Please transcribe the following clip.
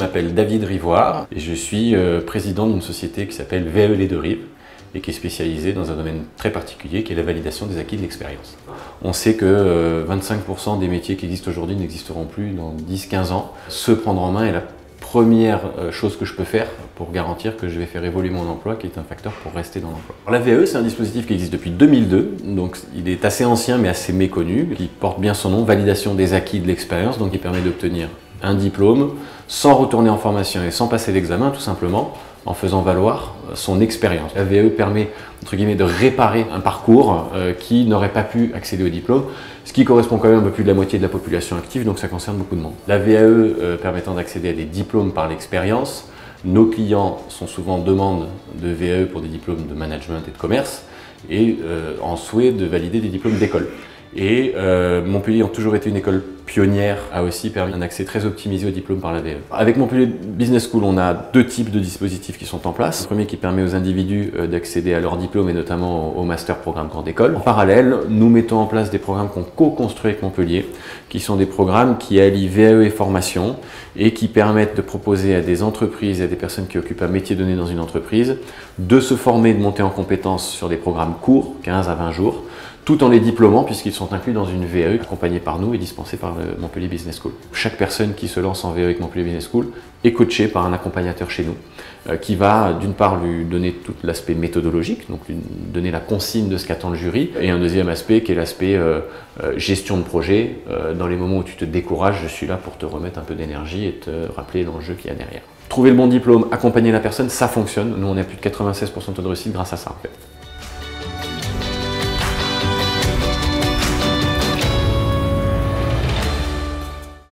m'appelle David Rivoire et je suis président d'une société qui s'appelle VAE Les Deux Rives et qui est spécialisée dans un domaine très particulier qui est la validation des acquis de l'expérience. On sait que 25% des métiers qui existent aujourd'hui n'existeront plus dans 10-15 ans. Se prendre en main est la première chose que je peux faire pour garantir que je vais faire évoluer mon emploi, qui est un facteur pour rester dans l'emploi. La VAE, c'est un dispositif qui existe depuis 2002, donc il est assez ancien mais assez méconnu, qui porte bien son nom, validation des acquis de l'expérience, donc il permet d'obtenir un diplôme sans retourner en formation et sans passer l'examen, tout simplement en faisant valoir son expérience. La VAE permet, entre guillemets, de réparer un parcours qui n'aurait pas pu accéder au diplôme, ce qui correspond quand même un peu plus de la moitié de la population active, donc ça concerne beaucoup de monde. La VAE permettant d'accéder à des diplômes par l'expérience, nos clients sont souvent en demande de VAE pour des diplômes de management et de commerce, et en souhait de valider des diplômes d'école. Et Montpellier a toujours été une école pionnière, a aussi permis un accès très optimisé au diplôme par la VAE. Avec Montpellier Business School, on a deux types de dispositifs qui sont en place. Le premier qui permet aux individus d'accéder à leur diplôme et notamment au master programme grande école. En parallèle, nous mettons en place des programmes qu'on co-construit avec Montpellier, qui sont des programmes qui allient VAE et formation et qui permettent de proposer à des entreprises et à des personnes qui occupent un métier donné dans une entreprise de se former, de monter en compétences sur des programmes courts, 15 à 20 jours, tout en les diplômant puisqu'ils sont inclus dans une VAE accompagnée par nous et dispensée par le Montpellier Business School. Chaque personne qui se lance en VAE avec Montpellier Business School est coachée par un accompagnateur chez nous qui va d'une part lui donner tout l'aspect méthodologique, donc lui donner la consigne de ce qu'attend le jury, et un deuxième aspect qui est l'aspect gestion de projet. Dans les moments où tu te décourages, je suis là pour te remettre un peu d'énergie et te rappeler l'enjeu qu'il y a derrière. Trouver le bon diplôme, accompagner la personne, ça fonctionne. Nous on est à plus de 96% de taux de réussite grâce à ça en fait.